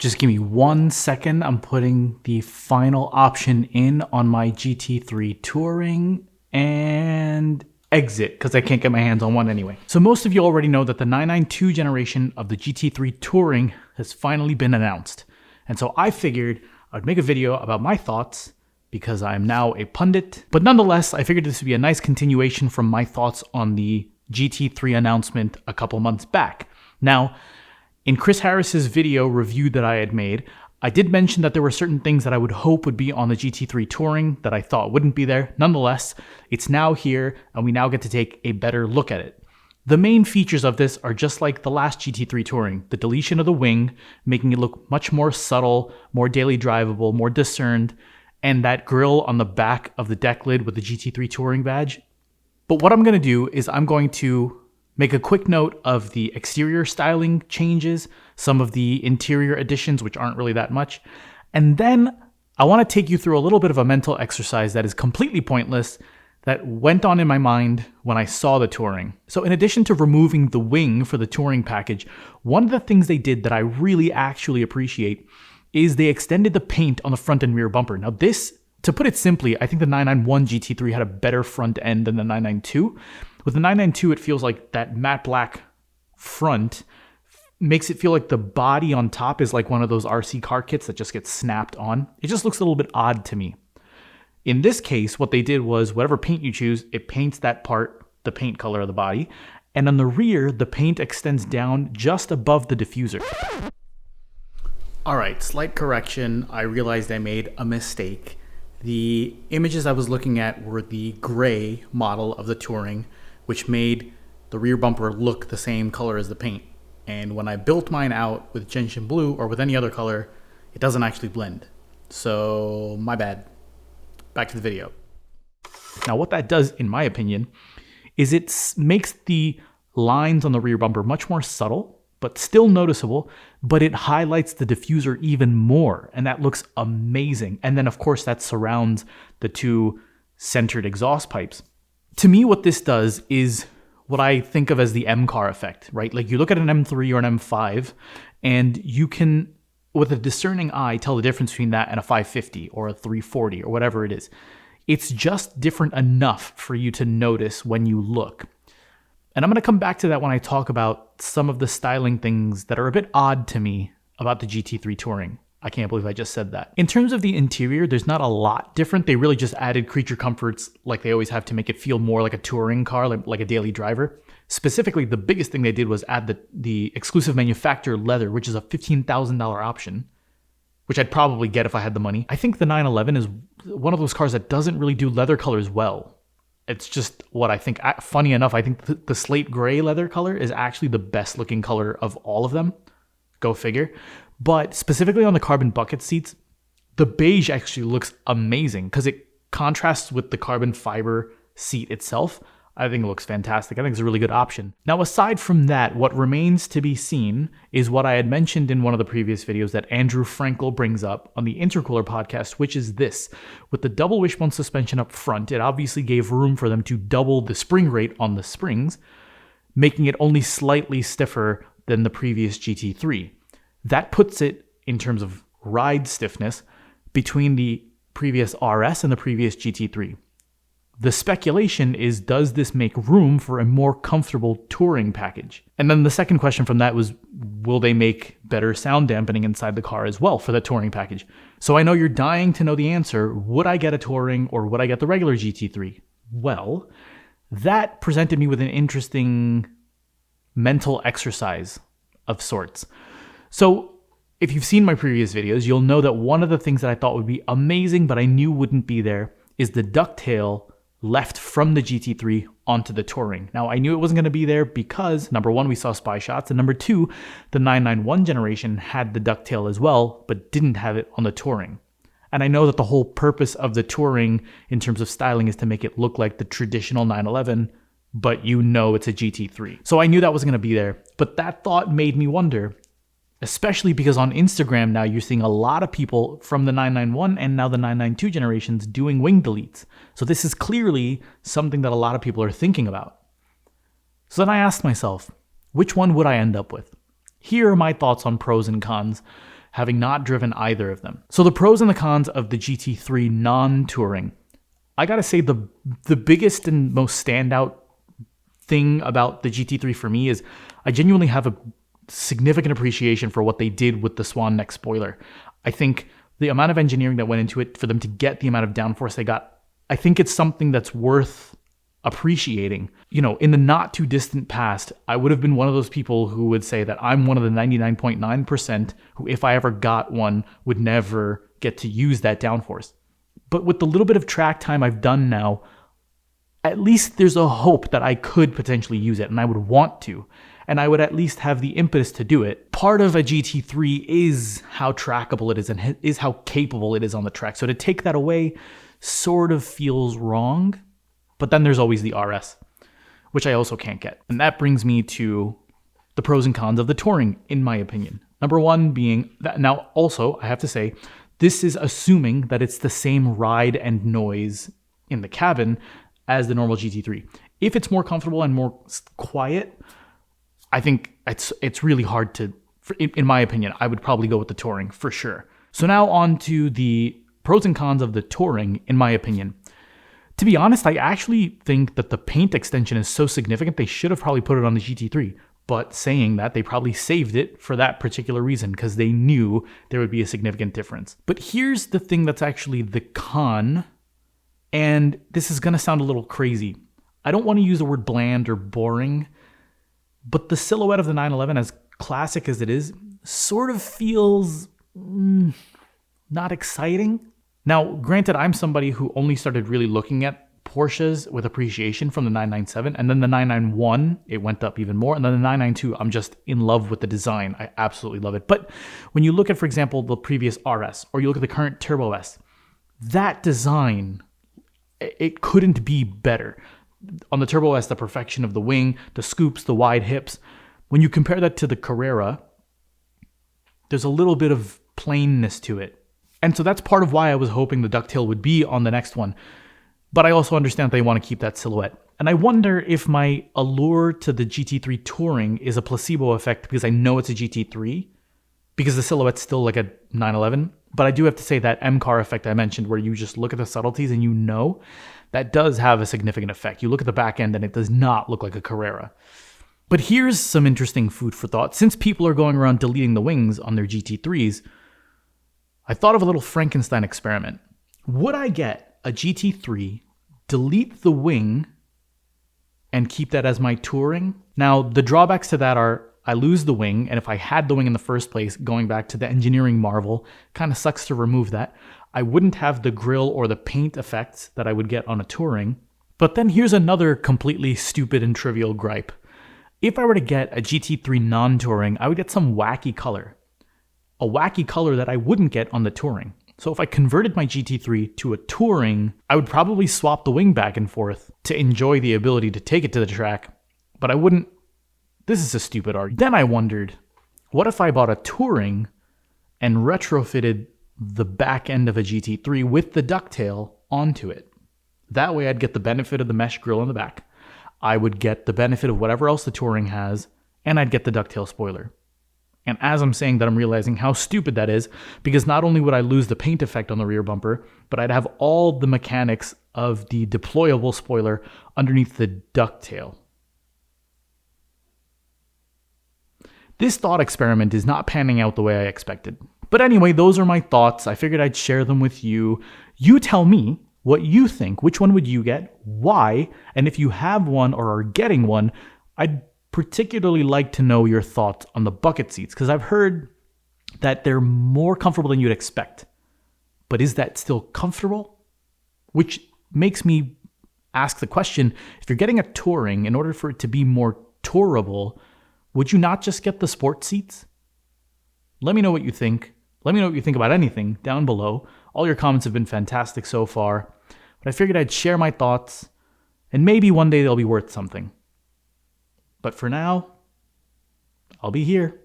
Just give me 1 second. I'm putting the final option in on my GT3 Touring and exit because I can't get my hands on one anyway. So most of you already know that the 992 generation of the GT3 Touring has finally been announced. And so I figured I'd make a video about my thoughts because I'm now a pundit. But nonetheless, I figured this would be a nice continuation from my thoughts on the GT3 announcement a couple months back. Now, in Chris Harris's video review that I had made, I did mention that there were certain things that I would hope would be on the GT3 Touring that I thought wouldn't be there. Nonetheless, it's now here and we now get to take a better look at it. The main features of this are just like the last GT3 Touring, the deletion of the wing, making it look much more subtle, more daily drivable, more discerned, and that grille on the back of the deck lid with the GT3 Touring badge. But what I'm going to do is I'm going to make a quick note of the exterior styling changes, some of the interior additions, which aren't really that much. And then I want to take you through a little bit of a mental exercise that is completely pointless that went on in my mind when I saw the Touring. So in addition to removing the wing for the Touring package, one of the things they did that I really actually appreciate is they extended the paint on the front and rear bumper. Now this, to put it simply, I think the 991 GT3 had a better front end than the 992. With the 992, it feels like that matte black front makes it feel like the body on top is like one of those RC car kits that just gets snapped on. It just looks a little bit odd to me. In this case, what they did was whatever paint you choose, it paints that part, the paint color of the body. And on the rear, the paint extends down just above the diffuser. All right, slight correction. I realized I made a mistake. The images I was looking at were the gray model of the Touring, which made the rear bumper look the same color as the paint. And when I built mine out with gentian blue or with any other color, it doesn't actually blend. So my bad. Back to the video. Now what that does, in my opinion, is it makes the lines on the rear bumper much more subtle, but still noticeable, but it highlights the diffuser even more, and that looks amazing. And then of course that surrounds the two centered exhaust pipes. To me, what this does is what I think of as the M car effect, right? Like you look at an M3 or an M5 and you can, with a discerning eye, tell the difference between that and a 550 or a 340 or whatever it is. It's just different enough for you to notice when you look. And I'm going to come back to that when I talk about some of the styling things that are a bit odd to me about the GT3 Touring. I can't believe I just said that. In terms of the interior, there's not a lot different. They really just added creature comforts like they always have to make it feel more like a touring car, like a daily driver. Specifically, the biggest thing they did was add the exclusive manufacturer leather, which is a $15,000 option, which I'd probably get if I had the money. I think the 911 is one of those cars that doesn't really do leather colors well. It's just what I think. Funny enough, I think the slate gray leather color is actually the best looking color of all of them. Go figure. But specifically on the carbon bucket seats, the beige actually looks amazing because it contrasts with the carbon fiber seat itself. I think it looks fantastic. I think it's a really good option. Now, aside from that, what remains to be seen is what I had mentioned in one of the previous videos that Andrew Frankel brings up on the Intercooler podcast, which is this. With the double wishbone suspension up front, it obviously gave room for them to double the spring rate on the springs, making it only slightly stiffer than the previous GT3. That puts it, in terms of ride stiffness, between the previous RS and the previous GT3. The speculation is, does this make room for a more comfortable touring package? And then the second question from that was, will they make better sound dampening inside the car as well for the touring package? So I know you're dying to know the answer. Would I get a touring or would I get the regular GT3? Well, that presented me with an interesting mental exercise of sorts. So if you've seen my previous videos, you'll know that one of the things that I thought would be amazing, but I knew wouldn't be there, is the ducktail left from the GT3 onto the Touring. Now, I knew it wasn't going to be there because, number one, we saw spy shots, and number two, the 991 generation had the ducktail as well, but didn't have it on the Touring. And I know that the whole purpose of the Touring in terms of styling is to make it look like the traditional 911, but you know it's a GT3. So I knew that wasn't going to be there, but that thought made me wonder, especially because on Instagram now you're seeing a lot of people from the 991 and now the 992 generations doing wing deletes. So this is clearly something that a lot of people are thinking about. So then I asked myself, which one would I end up with? Here are my thoughts on pros and cons, having not driven either of them. So the pros and the cons of the GT3 non-touring. I gotta say the biggest and most standout thing about the GT3 for me is I genuinely have a significant appreciation for what they did with the Swan neck spoiler. I think the amount of engineering that went into it for them to get the amount of downforce they got, I think it's something that's worth appreciating. You know, in the not too distant past, I would have been one of those people who would say that I'm one of the 99.9% who, if I ever got one, would never get to use that downforce. But with the little bit of track time I've done now, at least there's a hope that I could potentially use it, and I would want to. And I would at least have the impetus to do it. Part of a GT3 is how trackable it is and is how capable it is on the track. So to take that away sort of feels wrong. But then there's always the RS, which I also can't get. And that brings me to the pros and cons of the Touring, in my opinion. Number one being that, now also, I have to say, this is assuming that it's the same ride and noise in the cabin as the normal GT3. If it's more comfortable and more quiet, I think it's really hard to, in my opinion, I would probably go with the Touring for sure. So now on to the pros and cons of the Touring, in my opinion. To be honest, I actually think that the paint extension is so significant they should have probably put it on the GT3. But saying that, they probably saved it for that particular reason because they knew there would be a significant difference. But here's the thing that's actually the con, and this is going to sound a little crazy. I don't want to use the word bland or boring, but the silhouette of the 911, as classic as it is, sort of feels not exciting. Now, granted, I'm somebody who only started really looking at Porsches with appreciation from the 997, and then the 991, it went up even more, and then the 992, I'm just in love with the design. I absolutely love it. But when you look at, for example, the previous RS, or you look at the current Turbo S, that design, it couldn't be better. On the Turbo S, the perfection of the wing, the scoops, the wide hips. When you compare that to the Carrera, there's a little bit of plainness to it. And so that's part of why I was hoping the ducktail would be on the next one. But I also understand that they want to keep that silhouette. And I wonder if my allure to the GT3 Touring is a placebo effect because I know it's a GT3, because the silhouette's still like a 911. But I do have to say that M-car effect I mentioned, where you just look at the subtleties and you know, that does have a significant effect. You look at the back end and it does not look like a Carrera. But here's some interesting food for thought. Since people are going around deleting the wings on their GT3s, I thought of a little Frankenstein experiment. Would I get a GT3, delete the wing, and keep that as my Touring? Now, the drawbacks to that are I lose the wing, and if I had the wing in the first place, going back to the engineering marvel, kind of sucks to remove that. I wouldn't have the grille or the paint effects that I would get on a Touring. But then here's another completely stupid and trivial gripe. If I were to get a GT3 non-Touring, I would get some wacky color. A wacky color that I wouldn't get on the Touring. So if I converted my GT3 to a Touring, I would probably swap the wing back and forth to enjoy the ability to take it to the track, but I wouldn't. This is a stupid argument. Then I wondered, what if I bought a Touring and retrofitted the back end of a GT3 with the ducktail onto it? That way I'd get the benefit of the mesh grille in the back. I would get the benefit of whatever else the Touring has, and I'd get the ducktail spoiler. And as I'm saying that, I'm realizing how stupid that is, because not only would I lose the paint effect on the rear bumper, but I'd have all the mechanics of the deployable spoiler underneath the ducktail. This thought experiment is not panning out the way I expected. But anyway, those are my thoughts. I figured I'd share them with you. You tell me what you think. Which one would you get? Why? And if you have one or are getting one, I'd particularly like to know your thoughts on the bucket seats, because I've heard that they're more comfortable than you'd expect. But is that still comfortable? Which makes me ask the question, if you're getting a Touring, in order for it to be more tourable, would you not just get the sport seats? Let me know what you think. Let me know what you think about anything down below. All your comments have been fantastic so far. But I figured I'd share my thoughts, and maybe one day they'll be worth something. But for now, I'll be here.